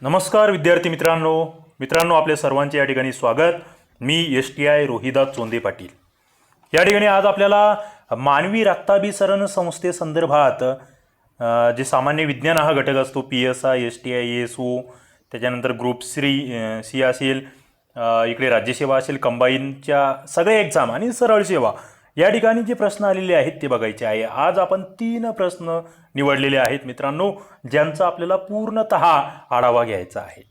नमस्कार विद्यार्थी मित्रांनो आपल्या सर्वांचे या ठिकाणी स्वागत। मी STI रोहिदास चोंदे पाटील। या ठिकाणी आज आपल्याला मानवी रक्ताभिसरण संस्थेसंदर्भात जे सामान्य विज्ञान हा घटक असतो PSI STI ASO, त्याच्यानंतर ग्रुप सी असेल, इकडे राज्यसेवा असेल, कंबाईनच्या सगळे एक्झाम आणि सरळ सेवा या ठिकाणी जे प्रश्न आलेले आहेत ते बघायचे आहे। आज आपण 3 प्रश्न निवडलेले आहेत मित्रांनो, ज्यांचा आपल्याला पूर्णतः आढावा घ्यायचा आहे।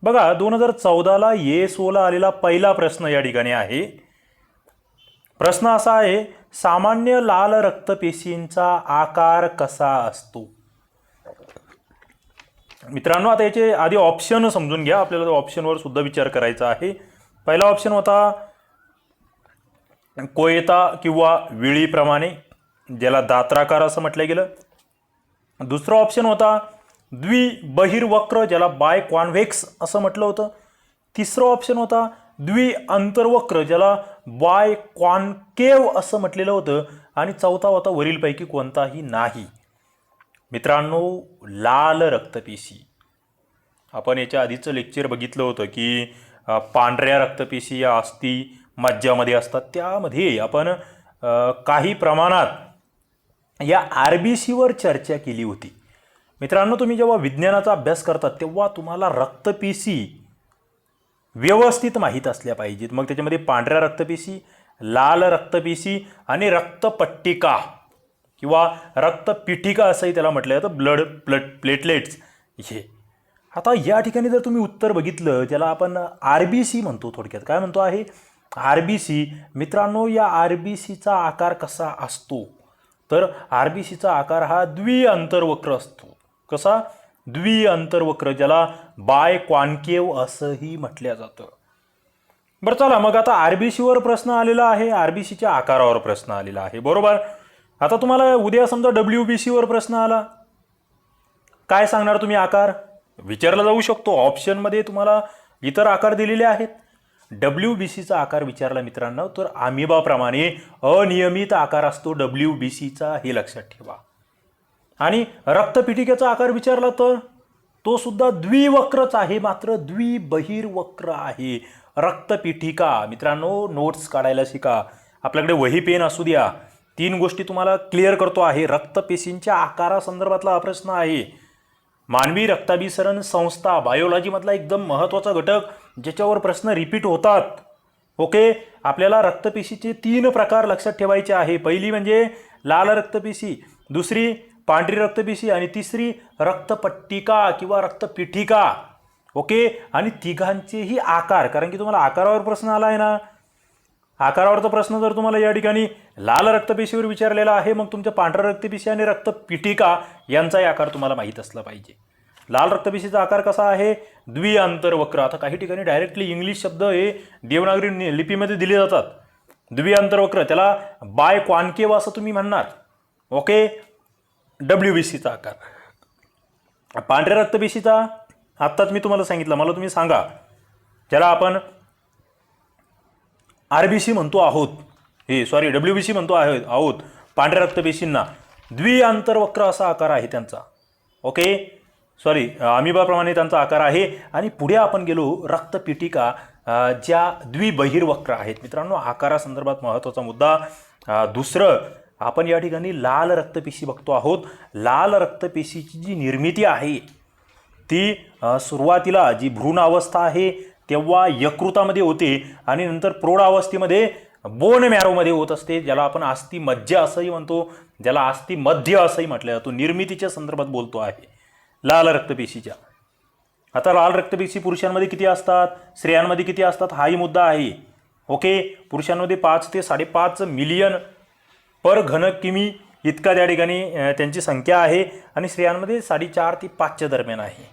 बघा 2014ला ASOला आलेला पहिला प्रश्न या ठिकाणी आहे। प्रश्न असा आहे, सामान्य लाल रक्तपेशींचा आकार कसा असतो? मित्रांनो आता याचे आधी ऑप्शन समजून घ्या, आपल्याला ऑप्शनवर सुद्धा विचार करायचा आहे। पहिला ऑप्शन होता कोयता किंवा विळीप्रमाणे, ज्याला दात्राकार असं म्हटलं गेलं। दुसरा ऑप्शन होता द्विबहिर्वक्र, ज्याला बाय कॉन्व्हेक्स असं म्हटलं होतं। तिसरा ऑप्शन होता द्विअंतर्वक्र, ज्याला बाय कॉन्केव असं म्हटलेलं होतं। आणि चौथा होता वरीलपैकी कोणताही नाही। मित्रांनो लाल रक्तपेशी, आपण याच्या आधीचं लेक्चर बघितलं होतं की पांढऱ्या रक्तपेशी या अस्थि मज्जामध्ये असतात, त्यामध्ये आपण काही प्रमाणात या RBCवर चर्चा केली होती। मित्रांनो तुम्ही जेव्हा विज्ञानाचा अभ्यास करतात तेव्हा तुम्हाला रक्तपेशी व्यवस्थित माहीत असल्या पाहिजेत। मग त्याच्यामध्ये पांढऱ्या रक्तपेशी, लाल रक्तपेशी आणि रक्तपट्टिका किंवा रक्तपिठिका असंही त्याला म्हटलं जातं, ब्लड प्लेटलेट्स हे। आता या ठिकाणी जर तुम्ही उत्तर बघितलं, ज्याला आपण RBC म्हणतो, थोडक्यात काय म्हणतो आहे RBC। मित्रांनो या RBCचा आकार कसा असतो? तर RBCचा आकार हा द्विअंतर्वक्र असतो। कसा? द्विअंतर्वक्र, ज्याला बाय कॉन्केव असंही म्हटलं जातं। बरं चला, मग आता RBCवर प्रश्न आलेला आहे, RBCच्या आकारावर प्रश्न आलेला आहे, बरोबर। आता तुम्हाला उद्या समजा WBCवर प्रश्न आला, काय सांगणार तुम्ही? आकार विचारला जाऊ शकतो, ऑप्शनमध्ये तुम्हाला इतर आकार दिलेले आहेत। WBCचा आकार विचारला मित्रांनो तर अमिबाप्रमाणे अनियमित आकार असतो WBCचा, हे लक्षात ठेवा। आणि रक्तपिठिकेचा आकार विचारला तर तो सुद्धा द्विवक्रच आहे, मात्र द्विबहिर्वक्र आहे रक्तपिठिका। मित्रांनो नोट्स काढायला शिका, आपल्याकडे वही पेन असू द्या। 3 गोष्टी तुम्हाला क्लिअर करतो आहे। रक्तपेशींच्या आकारासंदर्भातला हा प्रश्न आहे। मानवी रक्ताभिसरण संस्था बायोलॉजीमधला एकदम महत्त्वाचा घटक, ज्याच्यावर प्रश्न रिपीट होतात। ओके, आपल्याला रक्तपेशीचे 3 प्रकार लक्षात ठेवायचे आहे। पहिली म्हणजे लाल रक्तपेशी, दुसरी पांढरी रक्तपेशी आणि तिसरी रक्तपट्टिका किंवा रक्तपिठिका। ओके, आणि तिघांचेही आकार, कारण की तुम्हाला आकारावर प्रश्न आला आहे ना, आकारावरचा प्रश्न जर तुम्हाला या ठिकाणी लाल रक्तपेशीवर विचारलेला आहे, मग तुमच्या पांढऱ्या रक्तपेशी आणि रक्तपिठिका यांचाही आकार तुम्हाला माहीत असला पाहिजे। लाल रक्तपेशीचा आकार कसा आहे? द्विअंतर्वक्र। आता काही ठिकाणी डायरेक्टली इंग्लिश शब्द हे देवनागरी लिपीमध्ये दिले जातात। द्विअंतर्वक्र, त्याला बाय कॉन्केव असं तुम्ही म्हणणार। ओके, WBCचा आकार। पांढऱ्या रक्तपेशीचा आत्ताच मी तुम्हाला सांगितलं, मला तुम्ही सांगा, ज्याला आपण RBC म्हणतो आहोत, WBC म्हणतो आहोत, पांढऱ्या रक्तपेशींना द्विअंतर्वक्र असा आकार आहे त्यांचा। ओके, अमिबाप्रमाणे त्यांचा आकार आहे। आणि पुढे आपण गेलो रक्तपिठिका, ज्या द्विबहिर्वक्र आहेत। मित्रांनो आकारासंदर्भात महत्त्वाचा मुद्दा। दुसरं आपण या ठिकाणी लाल रक्तपेशी बघतो आहोत। लाल रक्तपेशीची जी निर्मिती आहे ती सुरुवातीला जी भ्रूण अवस्था आहे तेव्हा यकृतामध्ये होते आणि नंतर प्रौढावस्थेमध्ये बोन मॅरोमध्ये होत असते, ज्याला आपण अस्थिमज्जा असंही म्हणतो, ज्याला अस्थिमध्य असंही म्हटलं जातं। निर्मितीच्या संदर्भात बोलतो आहे लाल रक्तपेशीच्या। आता लाल रक्तपेशी पुरुषांमध्ये किती असतात, स्त्रियांमध्ये किती असतात, हाही मुद्दा आहे। ओके, पुरुषांमध्ये 5 ते 5.5 मिलियन पर घन किमी इतका त्या ठिकाणी त्यांची संख्या आहे, आणि स्त्रियांमध्ये 4.5 ते 5च्या दरम्यान आहे।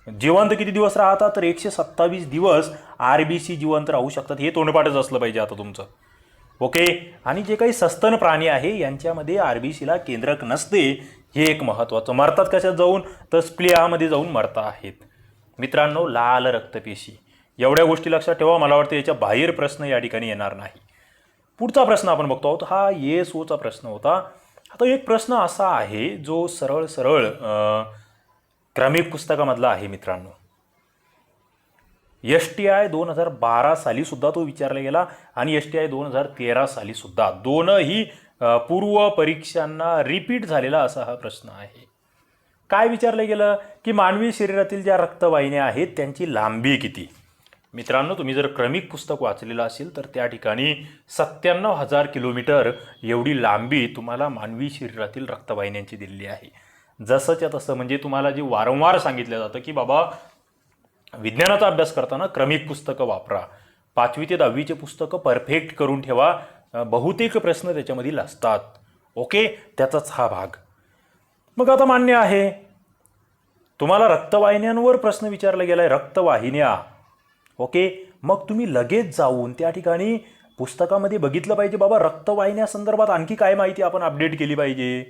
जिवंत किती दिवस राहतात? तर 127 दिवस RBC जिवंत राहू शकतात। हे तोंडपाठच असलं पाहिजे आता तुमचं। ओके, आणि जे काही सस्तन प्राणी आहे यांच्यामध्ये RBCला केंद्रक नसते, हे एक महत्त्वाचं। मरतात कशात जाऊन? तर स्प्लिहामध्ये जाऊन मरता आहेत। मित्रांनो लाल रक्तपेशी, एवढ्या गोष्टी लक्षात ठेवा, मला वाटतं याच्या बाहेर प्रश्न या ठिकाणी येणार नाही। पुढचा प्रश्न आपण बघतो आहोत, हा ASOचा प्रश्न होता। आता एक प्रश्न असा आहे जो सरळ क्रमिक पुस्तकामधला आहे मित्रांनो. STI 2012 साली सुद्धा तो विचारला गेला आणि STI 2013 साली सुद्धा. दोनही पूर्व परीक्षांना रिपीट झालेला असा हा प्रश्न आहे. काय विचारलं गेलं की मानवी शरीरातील ज्या रक्तवाहिन्या आहेत त्यांची लांबी किती. मित्रांनो, तुम्ही जर क्रमिक पुस्तक वाचलेलं असेल तर त्या ठिकाणी 97,000 किलोमीटर एवढी लांबी तुम्हाला मानवी शरीरातील रक्तवाहिन्यांची दिलेली आहे. जसंच्या तसं, म्हणजे तुम्हाला जे वारंवार सांगितलं जातं की बाबा विज्ञानाचा अभ्यास करताना क्रमिक पुस्तकं वापरा, 5वी ते 10वीचे पुस्तकं परफेक्ट करून ठेवा, बहुतेक प्रश्न त्याच्यामधील असतात. ओके, त्याचाच हा भाग. मग आता मान्य आहे तुम्हाला रक्तवाहिन्यांवर प्रश्न विचारला गेलाय, रक्तवाहिन्या. ओके, मग तुम्ही लगेच जाऊन त्या ठिकाणी पुस्तकामध्ये बघितलं पाहिजे बाबा रक्तवाहिन्या संदर्भात आणखी काय माहिती आपण अपडेट केली पाहिजे.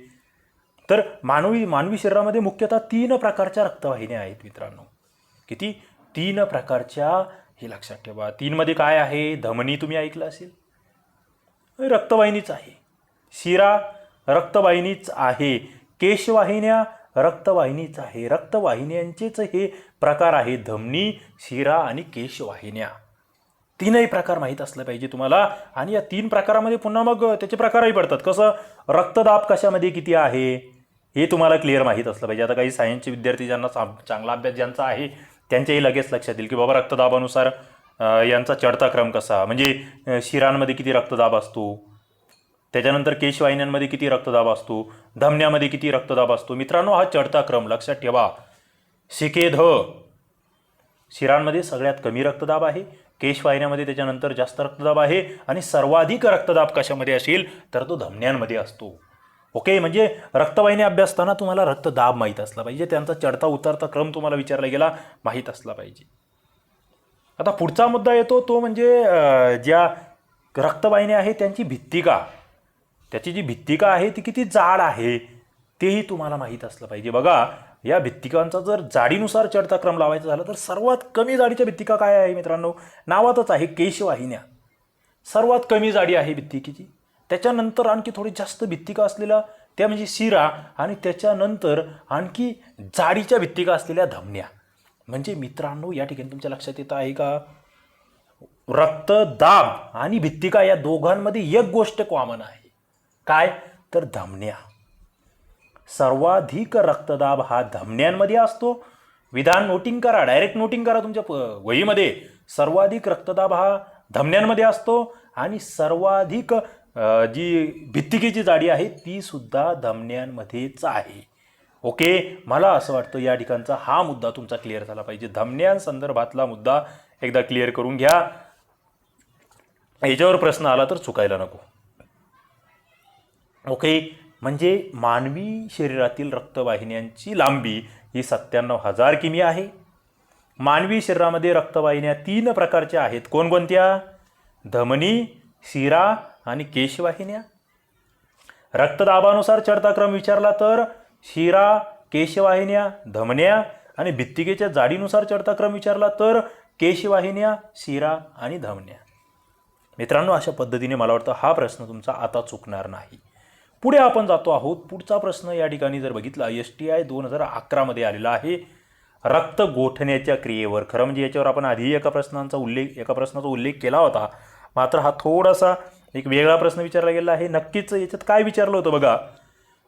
तर मानवी शरीरामध्ये मुख्यतः 3 प्रकारच्या रक्तवाहिन्या आहेत मित्रांनो. किती? 3 प्रकारच्या, हे लक्षात ठेवा. 3 मध्ये काय आहे? धमनी तुम्ही ऐकलं असेल, रक्तवाहिनीच आहे. शिरा रक्तवाहिनीच आहे. केशवाहिन्या रक्तवाहिनीच आहे. रक्तवाहिन्यांचेच हे प्रकार आहे, धमनी, शिरा आणि केशवाहिन्या. 3ही प्रकार माहीत असलं पाहिजे तुम्हाला. आणि या 3 प्रकारामध्ये पुन्हा मग त्याचे प्रकारही पडतात. कसं? रक्तदाब कशामध्ये किती आहे हे तुम्हाला क्लिअर माहीत असलं पाहिजे. आता काही सायन्सचे विद्यार्थी ज्यांना चांगला अभ्यास ज्यांचा आहे त्यांच्याही लगेच लक्षात येईल की बाबा रक्तदाबानुसार यांचा चढता क्रम कसा, म्हणजे शिरांमध्ये किती रक्तदाब असतो, त्याच्यानंतर केशवाहिन्यांमध्ये किती रक्तदाब असतो, धमन्यामध्ये किती रक्तदाब असतो. मित्रांनो, हा चढता क्रम लक्षात ठेवा. शिकेध शिरांमध्ये सगळ्यात कमी रक्तदाब आहे, केशवाहिन्यामध्ये त्याच्यानंतर जास्त रक्तदाब आहे, आणि सर्वाधिक रक्तदाब कशामध्ये असेल तर तो धमन्यांमध्ये असतो. ओके, म्हणजे रक्तवाहिन्या अभ्यासताना तुम्हाला रक्तदाब माहीत असला पाहिजे, त्यांचा चढता उतरता क्रम तुम्हाला विचारला गेला माहीत असला पाहिजे. आता पुढचा मुद्दा येतो तो म्हणजे ज्या रक्तवाहिन्या आहेत त्यांची भित्तिका, त्याची जी भित्तिका आहे ती किती जाड आहे तेही तुम्हाला माहीत असलं पाहिजे. बघा, या भित्तिकांचा जर जाडीनुसार चढता क्रम लावायचा झाला तर सर्वात कमी जाडीच्या भित्तिका काय आहे मित्रांनो? नावातच आहे, केशवाहिन्या. सर्वात कमी जाडी आहे भित्तिकेची. त्याच्यानंतर आणखी थोडी जास्त भित्तिका असलेल्या त्या म्हणजे शिरा, आणि त्याच्यानंतर आणखी जाडीच्या भित्तिका असलेल्या धमन्या. म्हणजे मित्रांनो, या ठिकाणी तुमच्या लक्षात येत आहे का, रक्तदाब आणि भित्तिका या दोघांमध्ये एक गोष्ट कॉमन आहे. काय? तर धमन्या. सर्वाधिक रक्तदाब हा धमन्यांमध्ये असतो. विधान नोटिंग करा, डायरेक्ट नोटिंग करा तुमच्या वहीमध्ये. सर्वाधिक रक्तदाब हा धमन्यांमध्ये असतो आणि सर्वाधिक जी भित्तिकेची जाडी आहे ती सुद्धा धमन्यांमध्येच आहे. ओके, मला असं वाटतं या ठिकाणचा हा मुद्दा तुमचा क्लिअर झाला पाहिजे. धमन्यांसंदर्भातला मुद्दा एकदा क्लिअर करून घ्या, याच्यावर प्रश्न आला तर चुकायला नको. ओके, म्हणजे मानवी शरीरातील रक्तवाहिन्यांची लांबी ही 97,000 किमी आहे. मानवी शरीरामध्ये रक्तवाहिन्या 3 प्रकारच्या आहेत. कोणकोणत्या? धमनी, शिरा आणि केशवाहिन्या. रक्तदाबानुसार चढता क्रम विचारला तर शिरा, केशवाहिन्या, धमन्या, आणि भित्तिकेच्या जाडीनुसार चढता क्रम विचारला तर केशवाहिन्या, शिरा आणि धमन्या. मित्रांनो, अशा पद्धतीने मला वाटतं हा प्रश्न तुमचा आता चुकणार नाही. पुढे आपण जातो आहोत. पुढचा प्रश्न या ठिकाणी जर बघितला STI 2011 मध्ये आलेला आहे, रक्त गोठण्याच्या क्रियेवर. खरं म्हणजे याच्यावर आपण आधी एका प्रश्नाचा उल्लेख केला होता, मात्र हा थोडासा एक वेगळा प्रश्न विचारला गेला आहे. नक्कीच याच्यात काय विचारलं होतं बघा,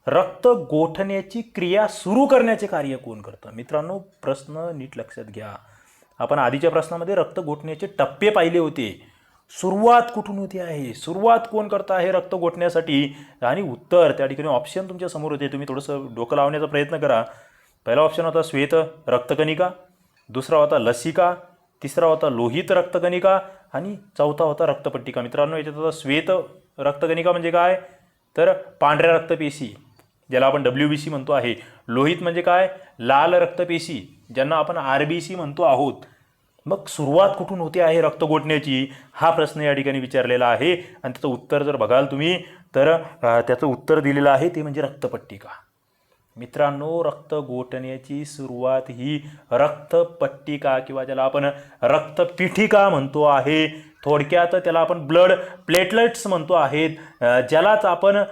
रक्त गोठण्याची क्रिया सुरू करण्याचे कार्य कोण करतं. मित्रांनो, प्रश्न नीट लक्षात घ्या. आपण आधीच्या प्रश्नामध्ये रक्त गोठण्याचे टप्पे पाहिले होते. सुरुवात कुठून होते आहे, सुरुवात कोण करतं आहे रक्त गोठण्यासाठी, आणि उत्तर त्या ठिकाणी ऑप्शन तुमच्या समोर होते. तुम्ही थोडंसं डोकं लावण्याचा प्रयत्न करा. पहिला ऑप्शन होता श्वेत रक्तकणिका, दुसरा होता लसिका, तिसरा होता लोहित रक्तकणिका, आणि चौथा होता रक्तपट्टिका. मित्रांनो, याच्यात होता श्वेत रक्तकणिका म्हणजे काय तर पांढऱ्या रक्तपेशी, ज्याला आपण WBC म्हणतो आहे. लोहित म्हणजे काय? लाल रक्तपेशी, ज्यांना आपण RBC म्हणतो आहोत. मग सुरुवात कुठून होते आहे रक्त गोठण्याची, हा प्रश्न या ठिकाणी विचारलेला आहे. आणि त्याचं उत्तर जर बघाल तुम्ही तर त्याचं उत्तर दिलेलं आहे ते म्हणजे रक्तपट्टिका. मित्रांनो, रक्त गोठण्याची सुरुवात ही रक्तपट्टिका किंवा ज्याला आपण रक्तपीठिका म्हणतो आहे. थोडक्यात त्याला आपण ब्लड प्लेटलेट्स म्हणतो आहेत, ज्यालाच आपण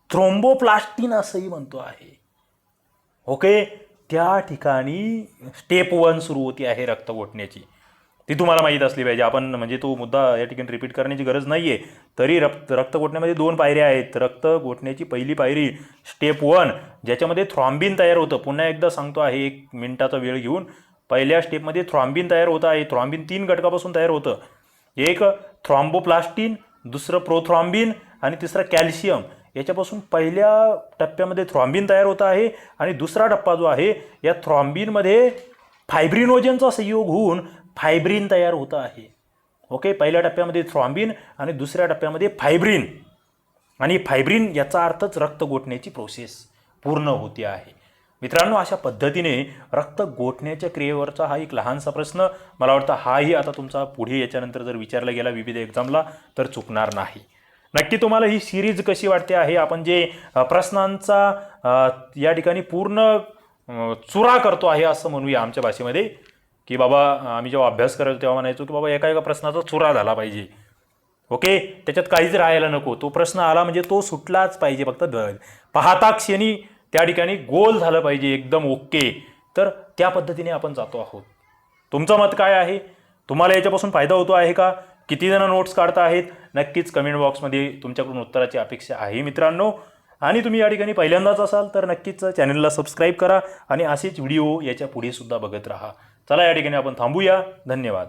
थ्रोम्बोप्लास्टिन असंही म्हणतो आहे. ओके, त्या ठिकाणी स्टेप 1 सुरू होती आहे रक्त गोठण्याची. ती तुम्हाला माहीत असली पाहिजे. आपण म्हणजे तो मुद्दा या ठिकाणी रिपीट करण्याची गरज नाही आहे. तरी रक्त गोठण्यामध्ये 2 पायऱ्या आहेत. रक्त गोठण्याची पहिली पायरी स्टेप 1, ज्याच्यामध्ये थ्रॉम्बिन तयार होतं. पुन्हा एकदा सांगतो आहे 1 मिनिटाचा वेळ घेऊन. पहिल्या स्टेपमध्ये थ्रॉम्बिन तयार होतं आहे. थ्रॉम्बिन 3 घटकापासून तयार होतं. एक थ्रॉम्बोप्लास्टिन, दुसरं प्रोथ्रॉम्बिन आणि तिसरं कॅल्शियम. याच्यापासून पहिल्या टप्प्यामध्ये थ्रॉम्बिन तयार होत आहे आणि दुसरा टप्पा जो आहे या थ्रॉम्बिनमध्ये फायब्रिनोजनचा संयोग होऊन फायब्रिन तयार होतं आहे. ओके, पहिल्या टप्प्यामध्ये थ्रॉम्बिन आणि दुसऱ्या टप्प्यामध्ये फायब्रिन. आणि फायब्रिन याचा अर्थच रक्त गोठण्याची प्रोसेस पूर्ण होते आहे. मित्रांनो, अशा पद्धतीने रक्त गोठण्याच्या क्रियेवरचा हा एक लहानसा प्रश्न, मला वाटतं हाही आता तुमचा पुढे याच्यानंतर जर विचारला गेला विविध एक्झामला तर चुकणार नाही. नक्की तुम्हाला ही सिरीज कशी वाटते आहे. आपण जे प्रश्नांचा या ठिकाणी पूर्ण चुरा करतो आहे असं म्हणूया आमच्या भाषेमध्ये, की बाबा आम्ही जेव्हा अभ्यास करायचो तेव्हा म्हणायचो की बाबा एका प्रश्नाचा चुरा झाला पाहिजे. ओके, त्याच्यात काहीच राहायला नको. तो प्रश्न आला म्हणजे तो सुटलाच पाहिजे. फक्त पाहता क्षणी त्या ठिकाणी गोल झालं पाहिजे एकदम ओके. तर त्या पद्धतीने आपण जातो आहोत. तुमचं मत काय आहे? तुम्हाला याच्यापासून फायदा होतो आहे का? किती जण नोट्स काढता आहेत? नक्कीच कमेंट बॉक्समध्ये तुमच्याकडून उत्तराची अपेक्षा आहे मित्रांनो. आणि तुम्ही या ठिकाणी पहिल्यांदाच असाल तर नक्कीच चॅनलला सबस्क्राईब करा आणि असेच व्हिडिओ याच्या पुढे सुद्धा बघत राहा. चला या ठिकाणी आपण थांबूया. धन्यवाद.